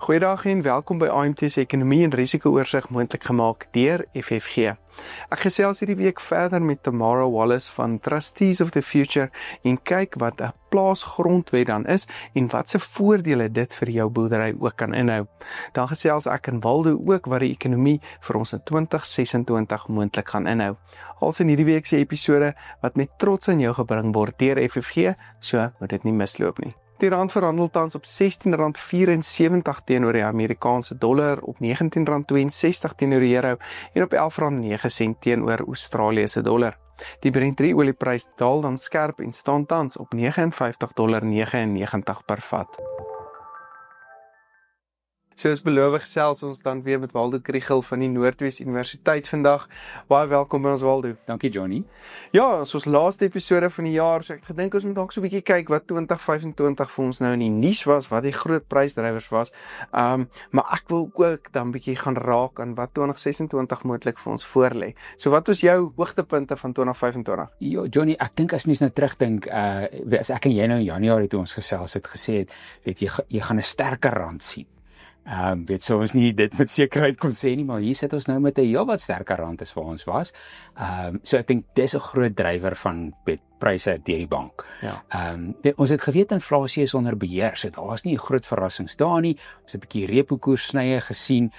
Goeiedag en welkom by AMT se Ekonomie en Risiko-oorsig moontlik gemaak deur FFG. Ek gesels hierdie week verder met Tamara Wallace van Trustees of the Future en kyk wat 'n plaasgrondwet dan is en wat se voordele dit vir jou boerdery ook kan inhou. Dan gesels ek en Waldo ook wat die ekonomie vir ons in 2026 moontlik gaan inhou. Als in hierdie week se episode wat met trots aan jou gebring word deur FFG, so moet dit nie misloop nie. Die rand verhandel tans op R16.74 teenoor die Amerikaanse dollar, op R19.62 teenoor die euro en op R11.09 teenoor Australië se dollar. Die Brent olieprys daal dan skerp en staan tans op $59.99 per vat. Soos beloof gesels ons dan weer met Waldo Kriegel van die Noordwes Universiteit vandag. Baie welkom by ons Waldo. Dankie Johnny. Ja, soos laaste episode van die jaar, so ek gedink ons moet dalk so 'n bietjie kyk wat 2025 vir ons nou in die nuus was, wat die groot prysdrywers was. Maar ek wil ook dan 'n bietjie gaan raak aan wat 2026 moontlik vir ons voorlê. So wat was jou hoogtepunte van 2025? Ja, Johnny, ek dink as mens nou terugdink, as ek en jy nou in Januarie toe ons gesels het gesê het, weet jy gaan 'n sterker rand sien. Weet so ons nie dit met sekerheid kon sê nie, maar hier sit ons nou met 'n heel wat sterker rand as vir ons was. So ek dink dis 'n groot drywer van pryse deur die bank. Ja. Ons het geweet inflasie is onder beheer, so daar was nie 'n groot verrassings daar nie. Ons het 'n bietjie repo-koerssnye gesien.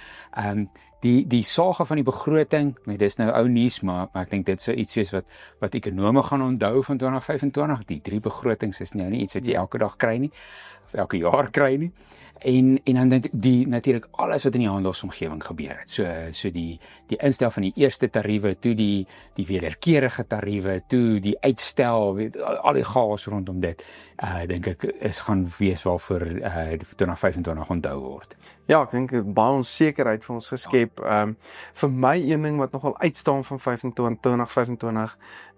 Die sage van die begroting, dis nou ou nuus, maar ek dink dit sou iets wees wat ekonome gaan onthou van 2025. Die 3 begrotings is nou nie iets wat jy elke dag kry nie, of elke jaar kry nie. En dan die natuurlik alles wat in die handelsomgewing gebeur het. So die instel van die eerste tariewe, toe die wederkerige tariewe, toe die uitstel, weet, al die chaos rondom dit, dink ek is gaan wees waarvoor 2025 onthou word. Ja, ek dink baie onsekerheid vir ons geskep. Vir my een ding wat nogal uitstaan van 2025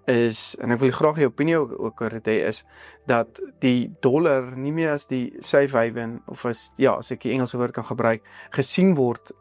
is, en ek wil graag jou opinie ook oor dit hê, is dat die dollar nie meer as die safe haven, of as ek die Engelse woord kan gebruik, gesien word,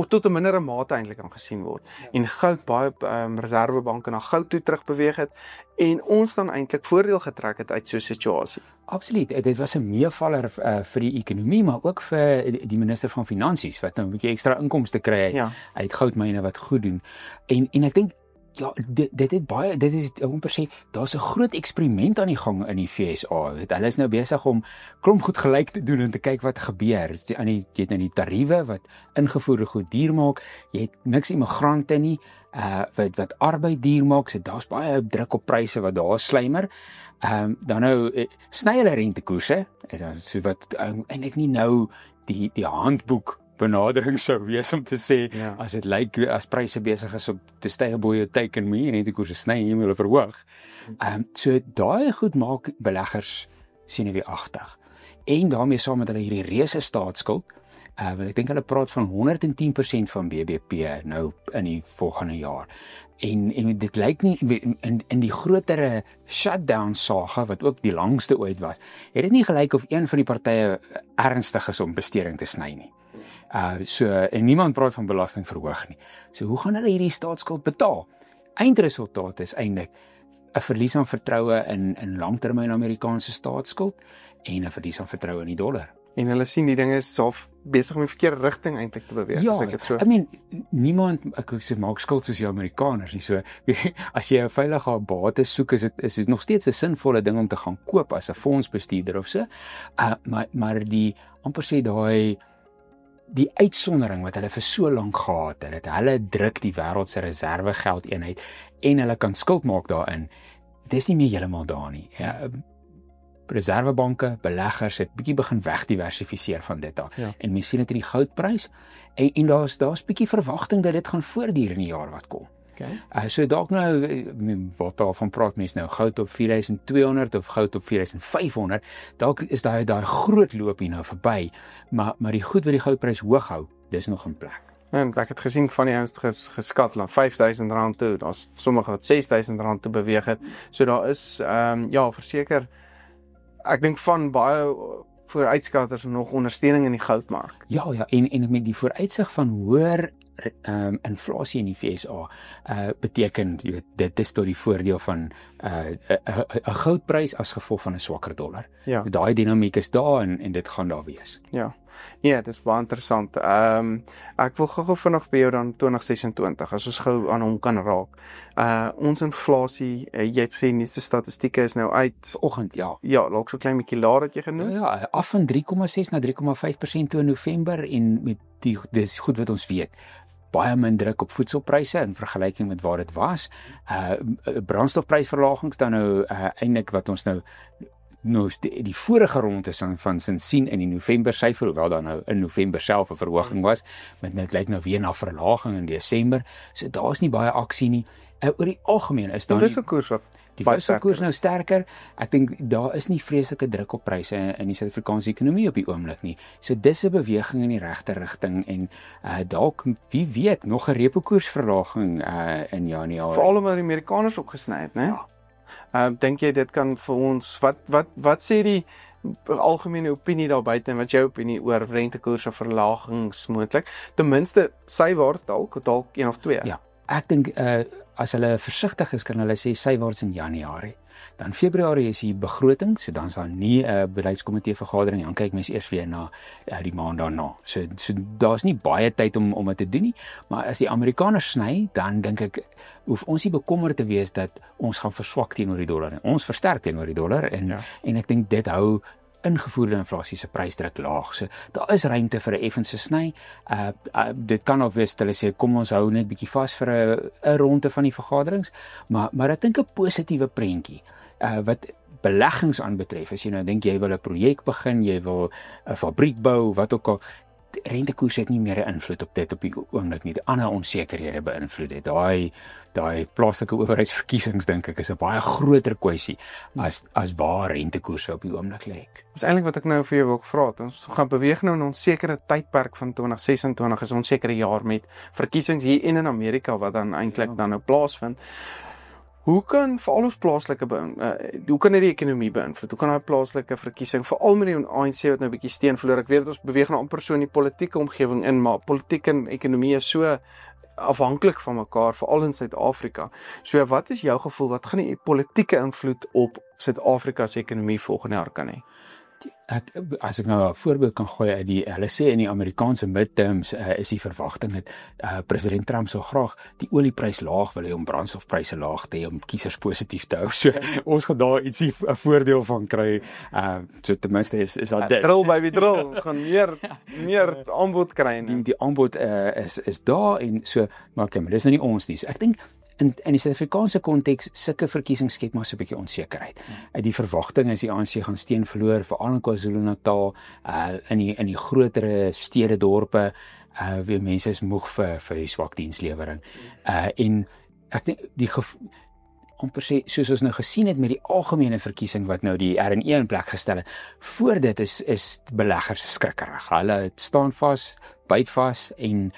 tot 'n mindere mate eintlik kan gesien word. En goud, baie reservebanke na goud toe terugbeweeg het, en ons dan eintlik voordeel getrek het uit so 'n situasie. Absoluut, dit was 'n meevaller vir die ekonomie, maar ook vir die minister van Finansies, wat nou 'n bietjie ekstra inkomste kry uit goudmyne wat goed doen. En ek dink, ja, dit is amper sê, daar's 'n groot eksperiment aan die gang in die FSA. Hulle is nou besig om klomp goed gelyk te doen en te kyk wat gebeur. Jy het nou die tariewe wat ingevoerde goed duur maak, jy het niks immigrante nie, wat arbeid duur maak, so daar's baie druk op pryse wat daar slymer. Dan nou sny hulle rentekoerse, so wat eintlik nie nou die handboek benadering sou wees om te sê, as dit lyk as pryse besig is op te styg bo jou teiken mee, en die koerse sny en jy moet hulle verhoog. So daai goed maak beleggers senuweeagtig. En daarmee saam met hulle hierdie reuse staatsskuld, ek dink hulle praat van 110% van BBP nou in die volgende jaar. En dit lyk nie in die grotere shutdown sage, wat ook die langste ooit was, het dit nie gelyk of een van die partye ernstig is om besteding te sny nie. En niemand praat van belastingverhoog nie. So hoe gaan hulle hierdie staatsskuld betaal? Eindresultaat is eintlik 'n verlies aan vertroue in langtermyn Amerikaanse staatsskuld en 'n verlies aan vertroue in die dollar. En hulle sien die dinge is half besig om in die verkeerde rigting eintlik te beweeg, ja, as ek dit so. Niemand, ek sê, maak skuld soos die Amerikaners nie. So as jy 'n veilige bate soek, is dit nog steeds 'n sinvolle ding om te gaan koop as 'n fondsbestuurder of so. Maar amper sê die uitsondering wat hulle vir so lank gehad het, dat hulle druk die wêreld se reservegeldeenheid en hulle kan skuld maak daarin, dis nie meer heeltemal daar nie. Ja, reservebanke, beleggers het bietjie begin wegdiversifiseer van dit af. Ja. En mens sien dit in die goudprys, en daar's bietjie verwagting dat dit gaan voortduur in die jaar wat kom. Okay. So dalk nou, wat daarvan praat mense nou, goud op 4200 of goud op 4500, dalk is daai groot loop hier nou verby, maar die goed wat die goudprys hoog hou, dis nog in plek. En ek het gesien van die ouens geskat na R5000 toe, daar's sommige wat R6000 toe beweeg het, so daar is, verseker, ek dink van baie vooruitskatters nog ondersteuning in die goudmark. Ja, en met die vooruitsig van hoër inflasie in die FSA beteken dit is tot die voordeel van 'n goudprys as gevolg van 'n swakker dollar. Ja. Daai dinamiek is daar en dit gaan daar wees. Ja. Ja, dit is baie interessant. Ek wil gou vinnig by jou dan 2026 as ons gou aan hom kan raak. Ons inflasie, jy het sê nuutste statistieke is nou uit Vanoggend, ja. Ja, dalk so klein bietjie laer het jy genoem. Ja, af van 3,6 na 3,5% toe in November en met dis goed wat ons weet. Baie min druk op voedselpryse in vergelyking met waar dit was. Brandstofprysverlagings dan nou eintlik wat ons nou die vorige ronde van sien in die November syfer, hoewel daar nou in November self 'n verhoging was, met net lyk nou weer na verlaging in Desember. So daar's nie baie aksie nie. Oor die algemeen is dan die wisselkoers wat die wisselkoers nou sterker. Ek dink daar is nie vreeslike druk op pryse in die Suid-Afrikaanse ekonomie op die oomblik nie. So dis 'n beweging in die regte rigting en dalk wie weet nog 'n repo koersverlaging in Januarie. Veral omdat die Amerikaners opgesny het, né? Ja. Dink jy dit kan vir ons wat sê die algemene opinie daar buite en wat jou opinie oor rentekoerse verlagings moontlik? Ten minste sywaarts dalk 1 of 2. Ja. Ek dink as hulle versigtig is, kan hulle sê sywaarts in Januarie. Dan Februarie is die begroting, so dan is daar nie 'n beleidskomitee vergadering, dan kyk mens eers weer na die maand daarna. So daar's nie baie tyd om dit te doen nie, maar as die Amerikaners sny, dan dink ek hoef ons nie bekommerd te wees dat ons gaan verswak teenoor die dollar nie. Ons versterk teenoor die dollar en ek dink dit hou ingevoerde inflasie se prysdruk laag. So daar is ruimte vir 'n effense sny. Dit kan ook wees hulle sê kom ons hou net bietjie vas vir 'n ronde van die vergaderings, maar ek dink 'n positiewe prentjie wat beleggings aanbetref. As jy nou dink jy wil 'n projek begin, jy wil 'n fabriek bou, wat ook al, rentekoers het nie meer 'n invloed op dit op die oomblik nie. Die ander onsekerhede beïnvloed dit. Daai plaaslike owerheidsverkiesings dink ek is 'n baie groter kwessie as waar rentekoerse op die oomblik lê. Dis eintlik wat ek nou vir jou wil vra. Ons gaan beweeg nou in 'n onsekere tydperk van 2026, is 'n onsekere jaar met verkiesings hier en in Amerika wat dan eintlik dan nou plaasvind. Hoe kan veral ons plaaslike hoe kan dit die ekonomie beïnvloed? Hoe kan daai plaaslike verkiesing veral met die ANC wat nou 'n bietjie steun verloor? Ek weet dat ons beweeg nou amper so in die politieke omgewing in, maar politiek en ekonomie is so afhanklik van mekaar, veral in Suid-Afrika. So wat is jou gevoel, wat gaan die politieke invloed op Suid-Afrika se ekonomie volgende jaar kan hê? As ek nou 'n voorbeeld kan gooi uit hulle sê in die Amerikaanse midterms is die verwagting dat president Trump so graag die olieprys laag wil hê om brandstofpryse laag te hê om kiesers positief te hou. So ons gaan daar ietsie 'n voordeel van kry. So ten minste is dat dit. Drill baby drill. Ons gaan meer aanbod kry. Die aanbod is daar en so maar okay, maar dis nou nie ons nie. So ek dink in die Suid-Afrikaanse konteks sulke verkiesings skep maar so 'n bietjie onsekerheid. Die verwagting is die ANC gaan steun verloor veral in KwaZulu-Natal, in die grotere stede dorpe, waar mense is moeg vir die swak dienslewering. En ek dink amper sê soos ons nou gesien het met die algemene verkiesing wat nou die RNE in plek gestel het, voor dit is beleggers skrikkerig. Hulle staan vas, byt vas en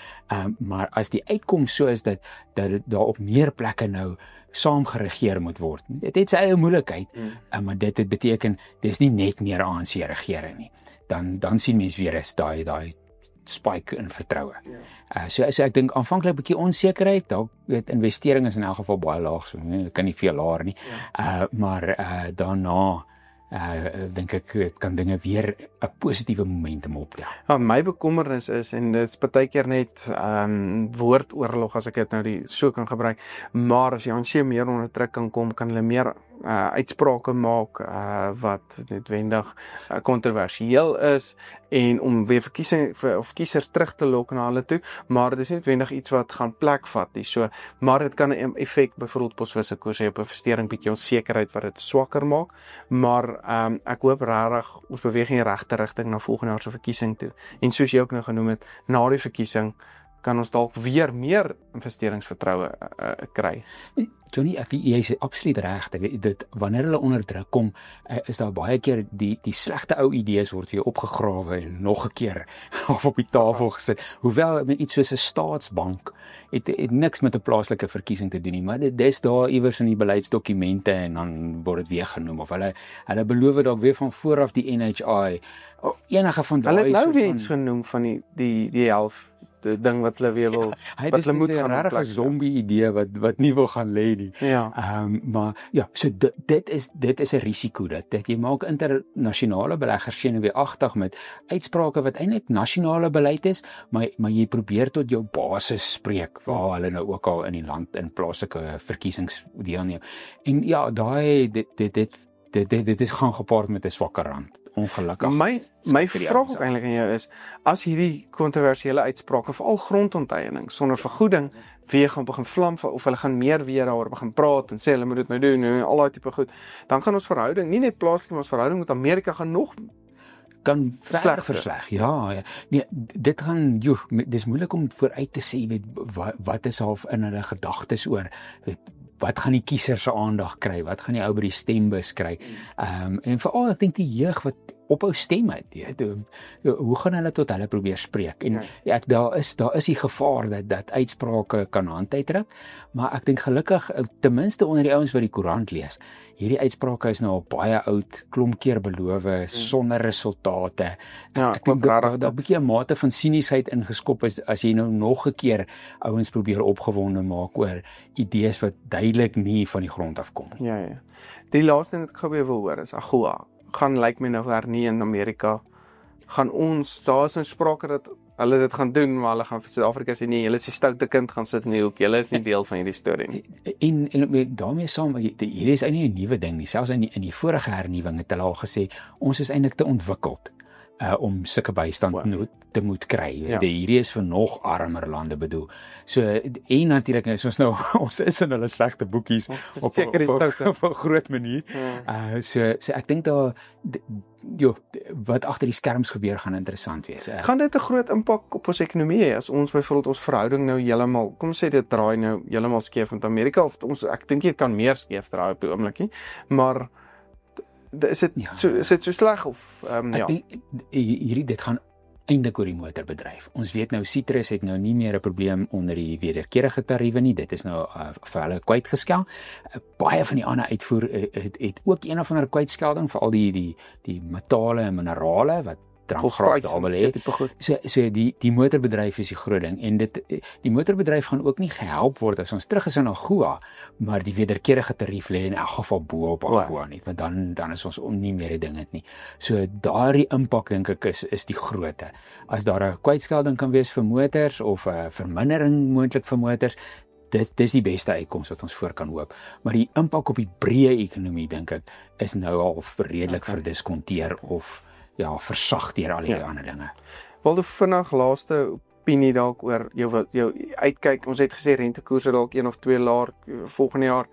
maar as die uitkoms so is dat daar op meer plekke nou saam geregeer moet word. Dit het sy eie moeilikheid, maar dit beteken dis nie net meer ANC regering nie. Dan sien mens weer is daai spike in vertroue. So ek dink aanvanklik 'n bietjie onsekerheid, dalk weet investering is in elk geval baie laag, so kan nie veel laer nie. Maar daarna dink ek dit kan dinge weer 'n positiewe momentum optel. Ja, my bekommernis is en dit is baie keer net woordoorlog as ek dit nou so kan gebruik, maar as die ANC meer onder druk kan kom, kan hulle meer uitsprake maak wat noodwendig kontroversieel is en om weer kiesers terug te lok na hulle toe, maar dit is nie noodwendig iets wat gaan plek vat nie. So, maar dit kan 'n effek byvoorbeeld poswisselkoers hê op 'n investering, bietjie onsekerheid wat dit swakker maak, maar ek hoop regtig ons beweeg in die regte rigting na volgende jaar se verkiesing toe. En soos jy ook nou genoem het, na die verkiesing kan ons dalk weer meer investeringsvertroue kry. Johnny, jy is absoluut reg. Dit wanneer hulle onder druk kom, is daar baie keer die slegte ou idees word weer opgegrawe en nog 'n keer op die tafel gesit. Hoewel met iets soos 'n staatsbank het niks met 'n plaaslike verkiesing te doen nie, maar dit is daar iewers in die beleidsdokumente en dan word dit weer genoem of hulle beloof dalk weer van vooraf die NHI. Enige van daai hulle het nou weer iets genoem van die helft ding wat hulle weer wil wat hulle moet gaan 'n regte zombie idee wat nie wil gaan lê nie. Ja. Maar ja, so dit is 'n risiko dat jy maak internasionale beleggers senuweeagtig met uitsprake wat eintlik nasionale beleid is, maar jy probeer tot jou basis spreek waar hulle nou ook al in die land in plaaslike verkiesings deelneem. En ja, dit is gaan gepaard met 'n swakker rand. Ongelukkig. My vraag ook eintlik aan jou is, as hierdie kontroversiële uitsprake veral grondonteeneming sonder vergoeding weer gaan begin vlam of hulle gaan meer weer daaroor begin praat en sê hulle moet dit nou doen en al daai tipe goed, dan gaan ons verhouding, nie net plaaslik maar ons verhouding met Amerika gaan nog sleg versleg. Ja. Nee, dit gaan dis moeilik om vooruit te sê wat is half in hulle gedagtes oor wat gaan die kiesers se aandag kry, wat gaan die ou by die stembus kry. En veral ek dink die jeug wat ophou stem het, hoe gaan hulle tot hulle probeer spreek? En daar is die gevaar dat uitsprake kan hand uitdruk, maar ek dink gelukkig ten minste onder die ouens wat die koerant lees, hierdie uitsprake is nou al baie oud, klomp keer beloof sonder resultate. Ek dink daar 'n bietjie 'n mate van siniesheid ingeskop is as jy nou nog 'n keer ouens probeer opgewonde maak oor idees wat duidelik nie van die grond af kom nie. Ja. Die laaste ding wat ek gou weer wil hoor is AGOA gaan lyk my nou hernie in Amerika. Gaan ons, daar is nou sprake dat hulle dit gaan doen, maar hulle gaan vir Suid-Afrika sê nee, julle is die stoute kind gaan sit in die hoek. Julle is nie deel van hierdie storie nie. En daarmee saam, hierdie is eintlik 'n nuwe ding nie. Selfs in die vorige hernuwing het hulle al gesê ons is eintlik te ontwikkeld om sulke bystand te moet kry. Ja. Hierdie is vir nog armer lande bedoel. So en natuurlik is ons nou ons is in hulle slegte boekies op 'n groot manier. Ja. So ek dink daar wat agter die skerms gebeur gaan interessant wees. Gaan dit 'n groot impak op ons ekonomie hê as ons byvoorbeeld ons verhouding nou heeltemal, kom sê dit draai nou heeltemal skeef met Amerika of ek dink dit kan meer skeef draai op die oomblik nie, maar is dit so sleg of ek dink dit gaan eintlik oor die motorbedryf. Ons weet nou Citrus het nou nie meer 'n probleem onder die wederkerige tariewe nie. Dit is nou vir hulle kwytgeskel. Baie van die ander uitvoer het ook een of ander kwytskelding vir al die metale en minerale wat drankgraad almal het. So die motorbedryf is die groot ding en die motorbedryf gaan ook nie gehelp word as ons terug is in AGOA, maar die wederkerige tarief lê in elk geval bo op AGOA nie, want dan is ons nie meer 'n ding dit nie. So daardie impak dink ek is die grootte. As daar 'n kwytskelding kan wees vir motors of 'n vermindering moontlik vir motors, dis die beste uitkoms wat ons voor kan hoop. Maar die impak op die breë ekonomie dink ek is nou al redelik verdiskonteer of versag deur al die ander dinge. Wilde vinnig laaste opinie dalk oor jou uitkyk. Ons het gesê rentekoerse dalk 1 of 2 laer volgende jaar.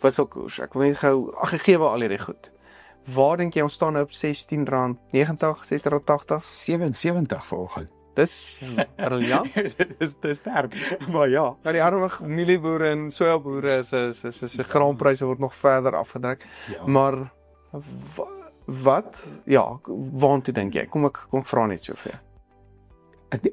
Wisselkoers. Ek wil net gou gegee al hierdie goed. Waar dink jy ons staan nou op R16.90, R16.80? 77 volgens. Dis briljant. dis sterk. Maar ja, die arme mielieboere en sojaboere se graanpryse word nog verder afgedruk. Ja. Maar waartoe dink jy? Kom ek vra net so ver.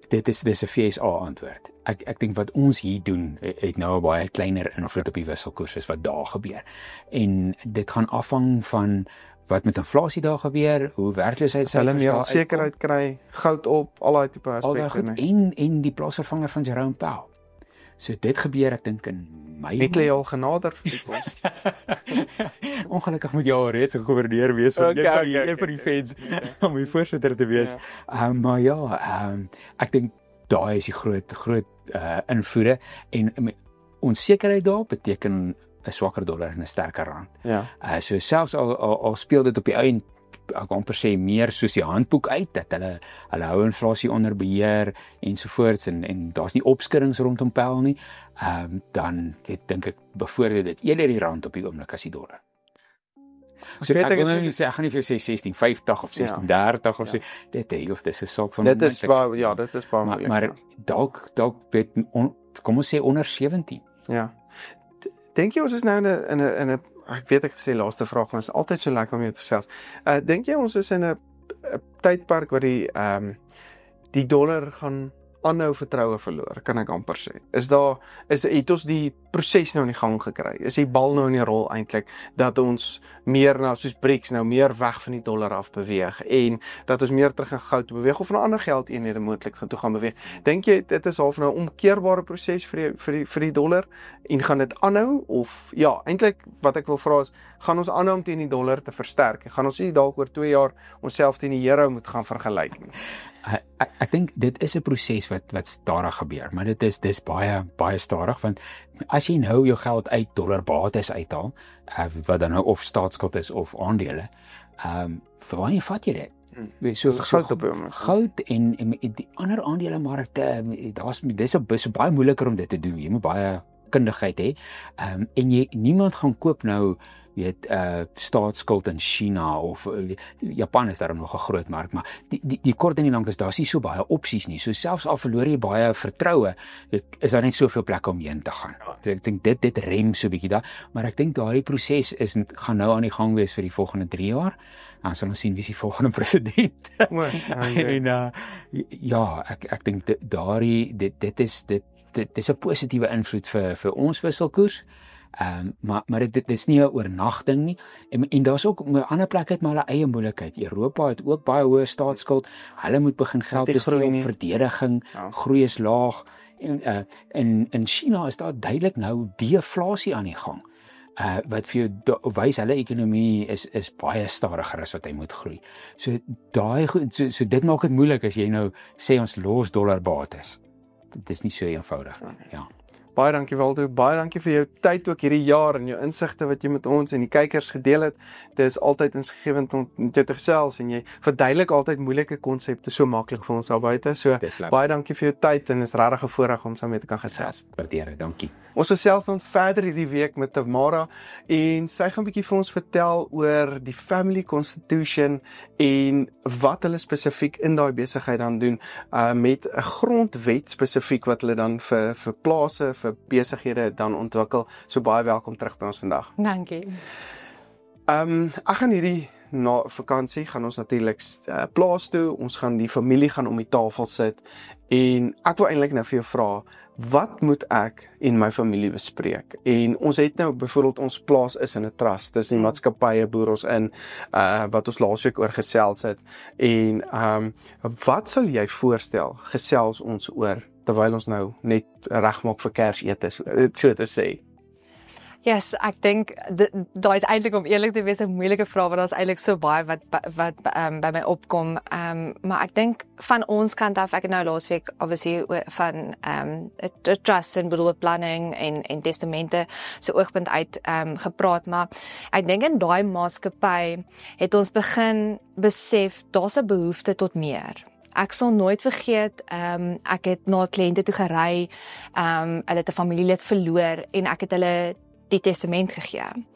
Dit is 'n FSA antwoord. Ek dink wat ons hier doen het nou 'n baie kleiner invloed op die wisselkoers as wat daar gebeur. En dit gaan afhang van wat met inflasie daar gebeur, hoe werkloosheid hulle meer onsekerheid kry, goud op, al daai tipe aspekte. En die plaasvervanger van Jerome Powell. So dit gebeur ek dink in Mei. Het jy al genader vir die kos? Ongelukkig moet jy al reeds 'n gouverneur wees om een van die feds om die voorsitter te wees. Maar ek dink daai is die groot invloede en onsekerheid daar beteken 'n swakker dollar en 'n sterker rand. Ja. So selfs al speel dit op die einde ek kan amper sê meer soos die handboek uit dat hulle hou inflasie onder beheer ensovoorts en daar's nie opskuddings rondom Powell nie, dan dink ek bevoordeel dit eerder die rand op die oomblik as die dollar. So ek wil nou nie sê, ek gaan nie vir jou sê 16.50 of 16.30 of so, dit hoef dis 'n saak van dit is baie maar dalk kom ons sê onder 17. Ja. Dink jy ons is nou in 'n ek weet ek sê laaste vraag, maar is altyd so lekker om jou te gesels. Dink jy ons is in 'n tydperk waar die dollar gaan aanhou vertroue verloor, kan ek amper sê. Het ons die proses nou in die gang gekry? Is die bal nou in die rol eintlik dat ons meer nou soos BRICS nou meer weg van die dollar af beweeg en dat ons meer terug in goud beweeg of na ander geldeenhede moontlik toe gaan beweeg? Dink jy dit is half nou 'n omkeerbare proses vir die dollar en gaan dit aanhou of ja, eintlik wat ek wil vra is, gaan ons aanhou om teen die dollar te versterk? Gaan ons nie dalk oor 2 jaar onsself teen die euro moet gaan vergelyk nie? Ek dink dit is 'n proses wat stadig gebeur, maar dit is baie stadig, want as jy nou jou geld uit dollarbates uithaal, wat dan nou of staatsskuld is of aandele, waar vat jy dit? So goud en die ander aandelemarkte, dis baie moeiliker om dit te doen. Jy moet baie kundigheid hê. En niemand gaan koop nou staatsskuld in China of Japan is daar nog 'n groot mark, maar die kort en die lank is daar nie so baie opsies nie. So selfs al verloor jy baie vertroue, is daar net soveel plekke om heen te gaan. So ek dink dit rem so 'n bietjie daar, maar ek dink daardie proses gaan nou aan die gang wees vir die volgende 3 jaar. Dan sal ons sien wie is die volgende president. En ja, ek dink dit is 'n positiewe invloed vir ons wisselkoers. Maar dit is nie 'n oornagting nie. En daar's ook 'n ander plek het maar hulle eie moeilikheid. Europa het ook baie hoë staatsskuld. Hulle moet begin geld bestee op verdediging. Groei is laag. En in China is daar duidelik nou deflasie aan die gang. Wat vir jou wys hulle ekonomie is baie stadiger as wat hy moet groei. So dit maak dit moeilik as jy nou sê ons los dollarbates. Dit is nie so eenvoudig nie. Ja. Baie dankie Waldo, baie dankie vir jou tyd ook hierdie jaar en jou insigte wat jy met ons en die kykers gedeel het. Dit is altyd insiggewend om met jou te gesels en jy verduidelik altyd moeilike konsepte so maklik vir ons daar buite. So baie dankie vir jou tyd en is regtig 'n voorreg om saam met te kan gesels. Waardeer, dankie. Ons gesels dan verder hierdie week met Tamara en sy gaan 'n bietjie vir ons vertel oor die Family Constitution en wat hulle spesifiek in daai besigheid dan doen met 'n grondwet spesifiek wat hulle dan vir plase, vir besighede dan ontwikkel. So baie welkom terug by ons vandag. Dankie. Ek gaan hierdie na vakansie gaan ons natuurlik plaas toe. Ons gaan die familie gaan om die tafel sit en ek wil eintlik nou vir jou vra, wat moet ek en my familie bespreek? En ons het nou byvoorbeeld ons plaas is in 'n trust. Dis die maatskappye boer ons in wat ons laasweek oor gesels het. En wat sal jy voorstel gesels ons oor terwyl ons nou net regmaak vir Kersete, so te sê? Yes, ek dink daai is eintlik om eerlik te wees 'n moeilike vraag want daar is eintlik so baie wat by my opkom. Maar ek dink van ons kant af, ek het nou laasweek obviously van 'n trust en boedelbeplanning en testamente so oogpunt uit gepraat, maar ek dink in daai maatskappy het ons begin besef daar's 'n behoefte tot meer. Ek sal nooit vergeet, ek het na kliënte toe gery, hulle het 'n familielid verloor en ek het hulle die testament gegee.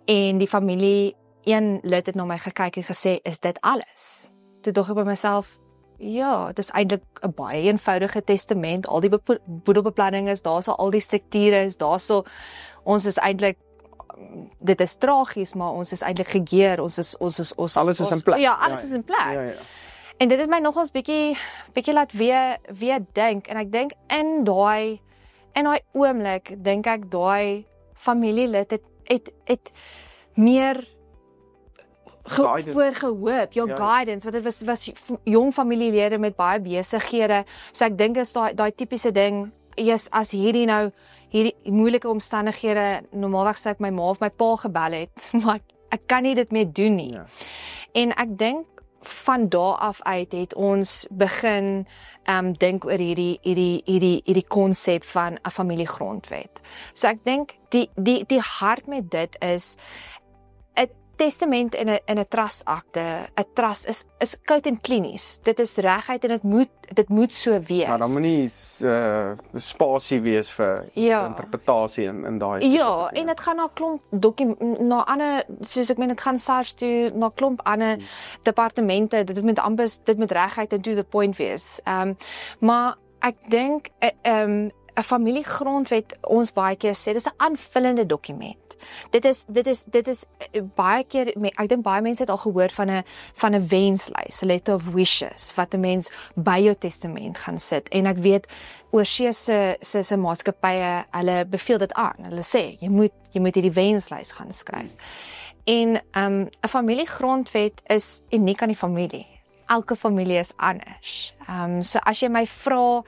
En die familie, een lid het na my gekyk en gesê, is dit alles? Toe dog ek by myself, ja, dis eintlik 'n baie eenvoudige testament, al die boedelbeplanning is, daar sal al die strukture is, daar sal, ons is eintlik, dit is tragies, maar ons is eintlik gegeer, alles is in plek. Ja, alles is in plek. Ja. En dit het my nogals bietjie laat weer dink, en ek dink in daai oomblik, dink ek daai familielid het meer voorgehoop, guidance, want dit was jong familielede met baie besighede, so ek dink is daai tipiese ding, as hierdie moeilike omstandighede, normaalweg sê ek my ma of my pa gebel het, maar ek kan nie dit meer doen nie. Ja. En ek dink van daar af uit het ons begin dink oor hierdie konsep van 'n familiegrondwet. So ek dink die hart met dit is 'n testament en 'n trustakte. 'n Trust is koud en klinies. Dit is reguit en dit moet so wees. Maar dan moet nie spasie wees vir interpretasie in daai. Ja, en dit gaan na klomp na ander, soos ek meen, dit gaan SARS toe, na klomp ander departemente. Dit moet reguit en to the point wees. Maar ek dink 'n familiegrondwet ons baie keer sê dis 'n aanvullende dokument. Dit is baie keer ek dink baie mense het al gehoor van 'n wenslys, 'n letter of wishes wat 'n mens by jou testament gaan sit. En ek weet oorsee se maatskappye, hulle beveel dit aan. Hulle sê jy moet hierdie wenslys gaan skryf. En 'n familiegrondwet is uniek aan die familie. Elke familie is anders. So as jy my vra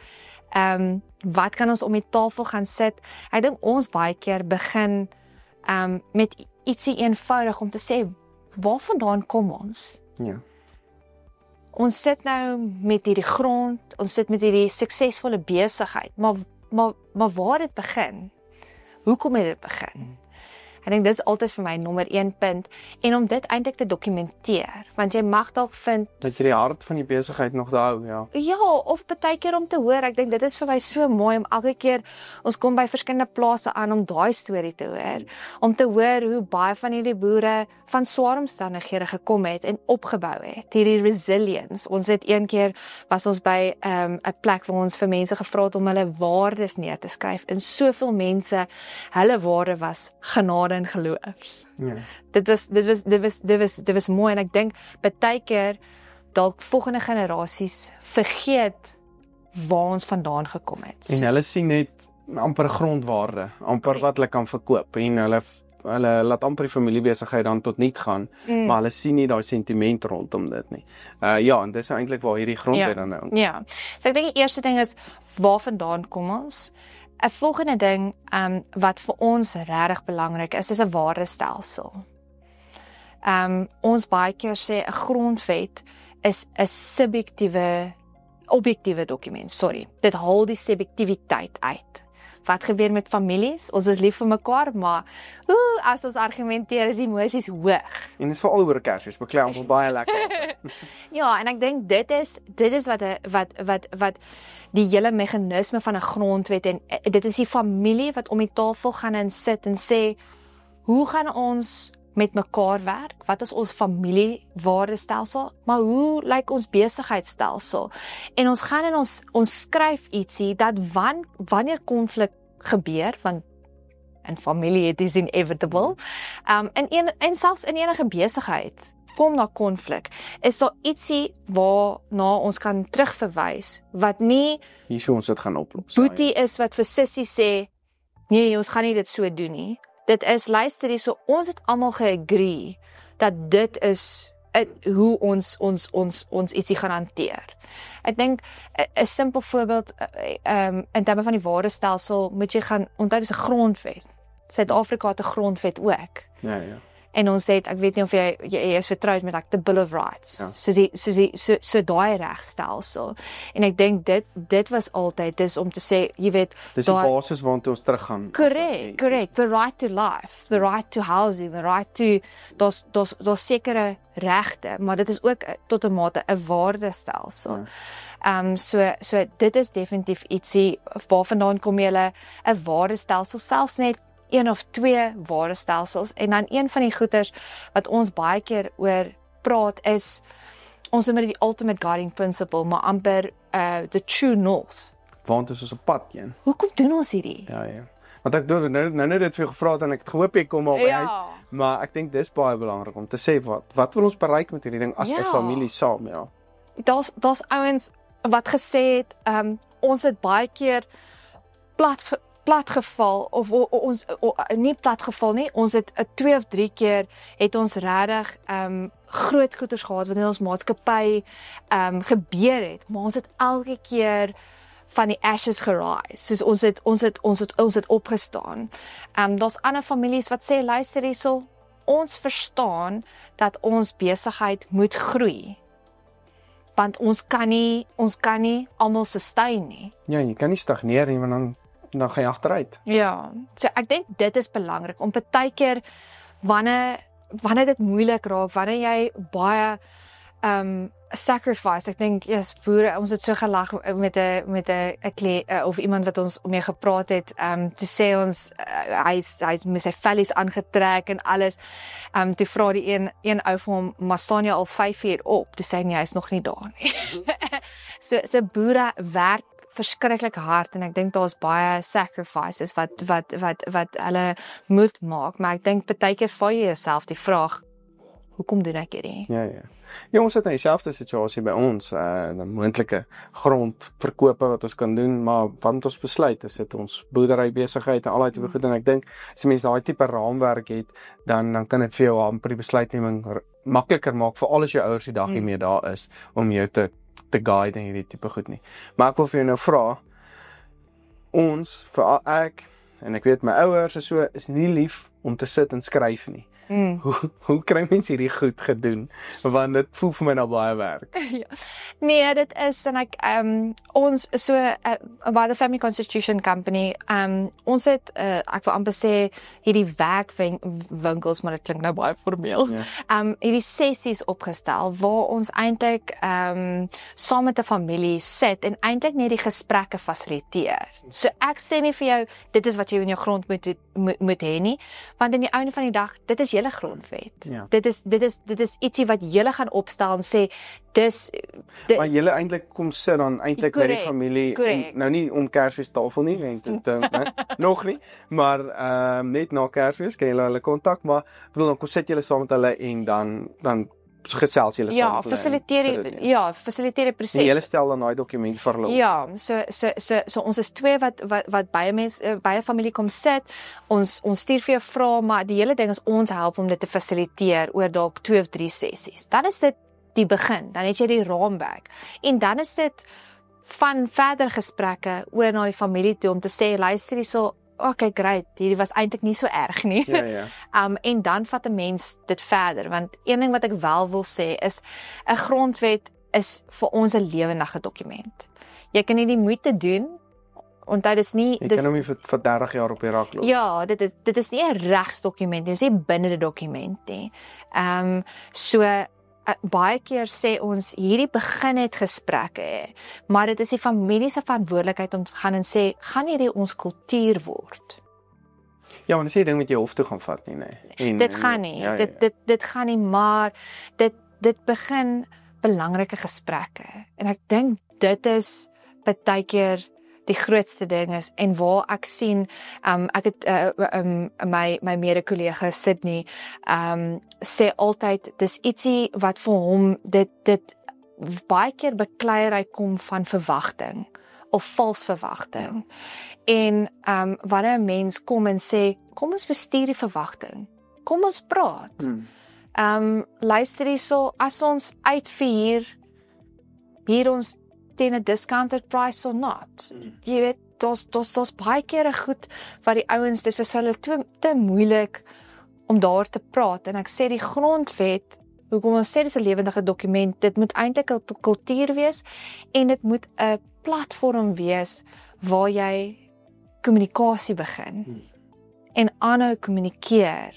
wat kan ons om die tafel gaan sit? Ek dink ons baie keer begin met ietsie eenvoudig om te sê, waarvandaan kom ons? Ja. Ons sit nou met hierdie grond, ons sit met hierdie suksesvolle besigheid, maar waar het dit begin? Hoekom het dit begin? Ek dink dis altyd vir my nommer 1 punt en om dit eintlik te dokumenteer, want jy mag dalk vind dat jy die hart van die besigheid nog hou, ja. Ja, of baie keer om te hoor, ek dink dit is vir my so mooi om elke keer ons kom by verskillende plase aan om daai storie te hoor, om te hoor hoe baie van hierdie boere van swaar omstandighede gekom het en opgebou het, hierdie resilience. Ons het een keer was ons by 'n plek waar ons vir mense gevra het om hulle waardes neer te skryf en soveel mense, hulle waarde was genade en geloof. Ja. Dit was mooi en ek dink baie keer dalk volgende generasies vergeet waar ons vandaan gekom het. En hulle sien net amper grondwaarde, amper wat hulle kan verkoop en hulle laat amper die familiebesigheid dan tot niet gaan, maar hulle sien nie daai sentiment rondom dit nie. Ja, en dis eintlik waar hierdie grondwet dan nou. Ja. So ek dink die eerste ding is waar vandaan kom ons? 'n volgende ding wat vir ons regtig belangrik is 'n waardestelsel. Ons baie keer sê 'n grondwet is 'n objektiewe dokument, sorry. Dit haal die subjektiwiteit uit. Wat gebeur met families? Ons is lief vir mekaar, maar as ons argumenteer is emosies hoog. En dit is veral oor Kersfees, beklei ons baie lekker. Ja, en ek dink dit is wat die hele meganisme van 'n grondwet en dit is die familie wat om die tafel gaan en sit en sê, hoe gaan ons met mekaar werk? Wat is ons familiewaardestelsel? Maar hoe lyk ons besigheidsstelsel? En ons gaan en ons skryf ietsie dat wanneer konflik gebeur, want in familie it is inevitable, en selfs in enige besigheid kom na konflik, is daar ietsie waarna ons kan terugverwys wat nie hier so ons dit gaan oplos. Boetie is wat vir Sissie sê, nee, ons gaan nie dit so doen nie. Dit is, luister hier, so ons het almal geagree dat dit is hoe ons ietsie gaan hanteer. Ek dink 'n simpel voorbeeld in terme van die waardestelsel moet jy gaan onthou dis 'n grondwet. Suid-Afrika het 'n grondwet ook. Ja. En ons het, ek weet nie of jy is vertroud met the Bill of Rights. Ja. So daai regstelsel. En ek dink dit was altyd dis om te sê, jy weet, dis die basis waartoe ons teruggaan. Correct. The right to life, the right to housing, the right to daar's sekere regte, maar dit is ook tot 'n mate 'n waardestelsel. Ja. So dit is definitief ietsie waarvandaan kom jy 'n waardestelsel, selfs net 1 of 2 waardestelsels. En dan een van die goeters wat ons baie keer oor praat is, ons noem dit die ultimate guiding principle, maar amper the true north. Want is ons op pad, Jan. Hoekom doen ons hierdie? Ja. Want ek nou dit vir jou gevra het en ek het gehoop jy kom al by uit. Maar ek dink dis baie belangrik om te sê wat wil ons bereik met hierdie ding as 'n familie saam, ja. Daar's ouens wat gesê het, ons het baie keer platgeval of ons nie platgeval nie, ons het 2 of 3 keer het ons regtig groot goeders gehad wat in ons maatskappy gebeur het, maar ons het elke keer van die ashes gerise. Soos ons het opgestaan. Daar's ander families wat sê, luister hierso, ons verstaan dat ons besigheid moet groei. Want ons kan nie almal sustain nie. Ja, jy kan nie stagneer nie, want dan gaan jy agteruit. Ja, so ek dink dit is belangrik om baie keer wanneer dit moeilik raak, wanneer jy baie sacrifice, ek dink boere, ons het so gelag met 'n of iemand wat ons mee gepraat het, toe sê ons hy met sy vellies aangetrek en alles, toe vra die een ou vir hom, maar staan jy al 5 uur op? Toe sê hy, nee, hy is nog nie daar nie. So boere werk verskriklik hard en ek dink daar's baie sacrifices wat hulle moet maak, maar ek dink partykeer val jy jouself die vraag, hoekom doen ek hierdie? Ja, ons het nou dieselfde situasie by ons, 'n moontlike grondverkope wat ons kan doen, maar want ons besluit is dit ons boerdery besigheid en al daai tipe goed, en ek dink as jy mens daai tipe raamwerk het, dan kan dit vir jou amper die besluitneming makliker maak, veral as jou ouers die dag nie meer daar is om jou te guide en hierdie tipe goed nie. Maar ek wil vir jou nou vra, ons, veral ek, en ek weet my ouers en so, is nie lief om te sit en skryf nie. Hoe kry mense hierdie goed gedoen? Want dit voel vir my nou baie werk. Ja. Nee, dit is, en ek, ons, so, by the Family Constitution Company, ons het, ek wil amper sê, hierdie werkwinkels, maar dit klink nou baie formeel, hierdie sessies opgestel, waar ons eintlik, saam met 'n familie sit, en eintlik net die gesprekke fasiliteer. So ek sê nie vir jou, dit is wat jy in jou grond moet hê nie, want in die einde van die dag, dit is julle grondwet. Ja. Dit is ietsie wat julle gaan opstel en sê, maar julle eintlik kom sit dan eintlik by die familie, nou nie om Kersfeestafel nie, nog nie, maar net na Kersfees kan julle hulle kontak, maar bedoel, dan kom sit julle saam met hulle en dan gesels julle saam. Fasiliteer die proses. En julle stel dan daai dokument vir hulle. Ja, so ons is twee wat baie familie kom sit. Ons stuur vir jou vrae, maar die hele ding is ons help om dit te fasiliteer oor dalk 2 of 3 sessies. Dan is dit die begin, dan het jy die raamwerk. En dan is dit van verder gesprekke oor na die familie toe om te sê, luister hierso, okay, great, hierdie was eintlik nie so erg nie. En dan vat 'n mens dit verder, want een ding wat ek wel wil sê is, 'n grondwet is vir ons 'n lewendige dokument. Jy kan nie die moeite doen, onthou dis nie... Jy kan hom nie vir 30 jaar op die rak los. Ja, dit is nie 'n regsdokument, dit is nie 'n bindende dokument nie. So, baie keer sê ons, hierdie begin het gesprekke hê, maar dit is die familie se verantwoordelikheid om te gaan en sê, gaan hierdie ons kultuur word? Ja, want dis nie ding met jou hof toe gaan vat nie, nee. Dit gaan nie, dit gaan nie, maar dit begin belangrike gesprekke, en ek dink dit is partykeer die grootste ding is, en waar ek sien, ek het my mede-kollega Sydney, sê altyd, dis ietsie wat vir hom, dit baie keer bekleierery kom van verwagting, of vals verwagting. En wanneer 'n mens kom en sê, kom ons bestuur die verwagting, kom ons praat. Luister hierso, as ons uitvier, hier ons teen 'n discounted price or not. Jy weet, daar's baie kere goed wat die ouens, dit is vir hulle te moeilik om daar te praat, en ek sê die grondwet, hoekom ons sê dis 'n lewendige dokument, dit moet eintlik 'n kultuur wees, en dit moet 'n platform wees waar jy kommunikasie begin, en aanhou kommunikeer.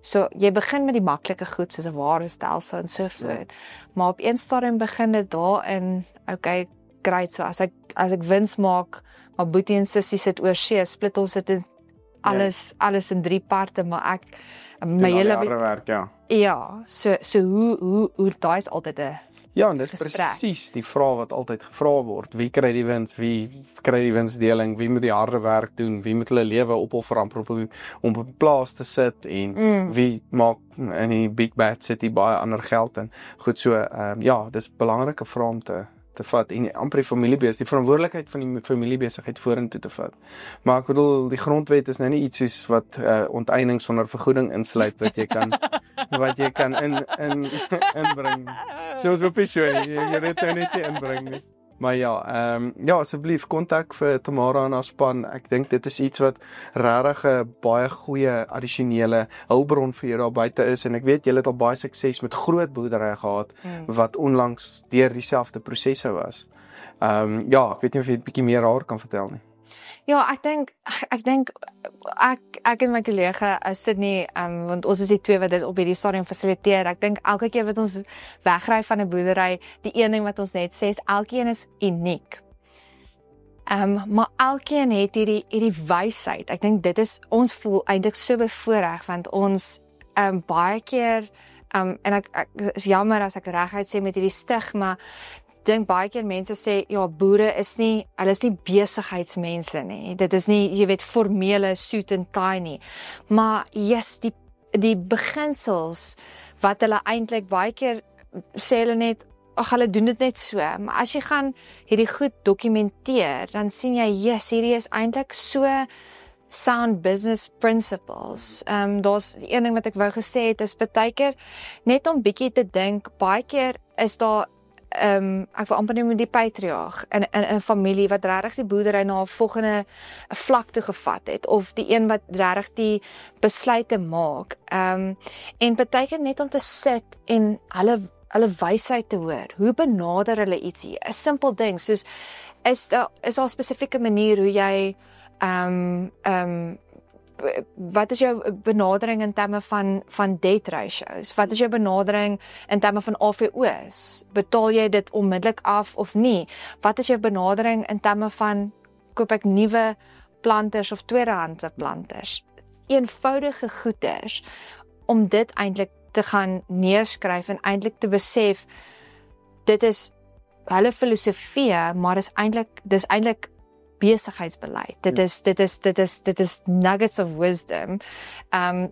So, jy begin met die maklike goed, soos 'n waarestelsel en so voort, maar op een stadium begin dit daarin, okay, great, so as ek wins maak, maar Boetie en Sissie sit oor see, split ons dit in alles in 3 parte, maar my hele werk, so hoe daai is altyd 'n ja, en dis presies die vraag wat altyd gevra word. Wie kry die wins? Wie kry die winsdeling? Wie moet die harde werk doen? Wie moet hulle lewe opoffer om op 'n plaas te sit? En wie maak in die big bad city baie ander geld in? Goed, so dis belangrike vrae om te vat, en amper die familiebesigheid, die verantwoordelikheid van die familiebesigheid vorentoe te vat. Maar ek bedoel, die grondwet is nou nie iets soos wat onteiening sonder vergoeding insluit, wat jy kan inbring. So ons hoop nie so, jy dit nou net nie inbring nie. Maar asseblief kontak vir Tamara en haar span. Ek dink dit is iets wat regtig 'n baie goeie addisionele hulpbron vir jou daar buite is, en ek weet julle het al baie sukses met groot boerderye gehad wat onlangs deur dieselfde prosesse was. Ek weet nie of jy 'n bietjie meer daar kan vertel nie. Ja, ek dink ek en my kollega Sydney, want ons is die twee wat dit op hierdie stadium fasiliteer. Ek dink elke keer wat ons wegry van 'n boerdery, die een ding wat ons net sê is elkeen is uniek. Maar elkeen het hierdie wysheid. Ek dink dit is, ons voel eintlik so bevoordeel, want ons baie keer en ek is jammer as ek reguit sê met hierdie stigma, dink baie keer mense sê ja, boere hulle is nie besigheidsmense nie. Dit is nie, jy weet, formele suit and tie nie. Maar yes, die beginsels wat hulle eintlik baie keer sê hulle net, ag hulle doen dit net so. Maar as jy gaan hierdie goed dokumenteer, dan sien jy, yes, hierdie is eintlik so sound business principles. Daar's een ding wat ek wou gesê het, is baie keer net om bietjie te dink, baie keer is daar ek wil amper noem die patriarg in 'n familie wat regtig die boerdery na 'n volgende vlak toe gevat het, of die een wat regtig die besluite maak. En baie keer net om te sit en hulle wysheid te hoor. Hoe benader hulle ietsie? 'n Simpel ding, soos is daar 'n spesifieke manier hoe jy wat is jou benadering in terme van debt ratios? Wat is jou benadering in terme van AVO's? Betaal jy dit onmiddellik af of nie? Wat is jou benadering in terme van koop ek nuwe planters of tweedehandse planters? Eenvoudige goeders om dit eintlik te gaan neerskryf en eintlik te besef dit is hulle filosofie, maar dis eintlik besigheidsbeleid. Dit is nuggets of wisdom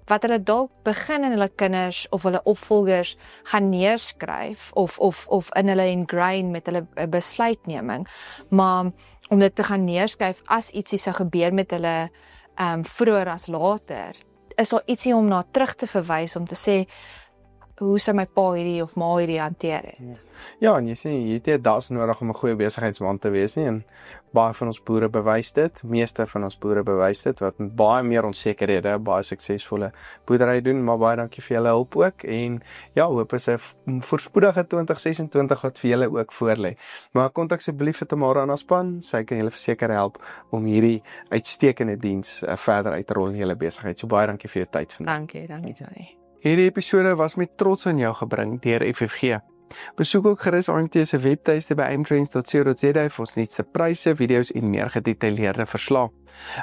wat hulle dalk begin in hulle kinders of hulle opvolgers gaan neerskryf of in hulle ingrain met hulle besluitneming, maar om dit te gaan neerskryf as ietsie sou gebeur met hulle vroeër as later, is daar ietsie om na terug te verwys om te sê hoe sou my pa hierdie of ma hierdie hanteer het. Ja, en jy sê jy het nie daas nodig om 'n goeie besigheidsman te wees nie, en baie van ons boere bewys dit, meeste van ons boere bewys dit, wat met baie meer onsekerhede, baie suksesvolle boerdery doen, maar baie dankie vir julle hulp ook, en ja, hoop is 'n voorspoedige 2026 wat vir julle ook voorlê. Maar kontak asseblief vir Tamara aan haar span, sy kan julle verseker help om hierdie uitstekende diens verder uit te rol in julle besigheid. So baie dankie vir jou tyd vandag. Dankie Johnny. Hierdie episode was met trots aan jou gebring deur FFG. Besoek ook gerus AMT se webtuiste by aimtrends.co.za vir ons nuutste pryse, video's en meer gedetailleerde verslae.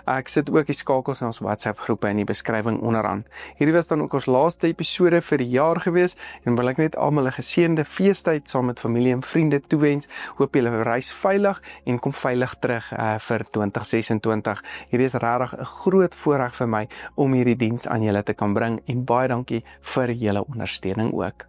Ek sit ook die skakels in ons WhatsApp groepe in die beskrywing onderaan. Hierdie was dan ook ons laaste episode vir die jaar gewees, en wil ek net almal 'n geseënde feestyd saam met familie en vriende toewens. Hoop julle reis veilig en kom veilig terug vir 2026. Hierdie is regtig 'n groot voorreg vir my om hierdie diens aan julle te kan bring, en baie dankie vir julle ondersteuning ook.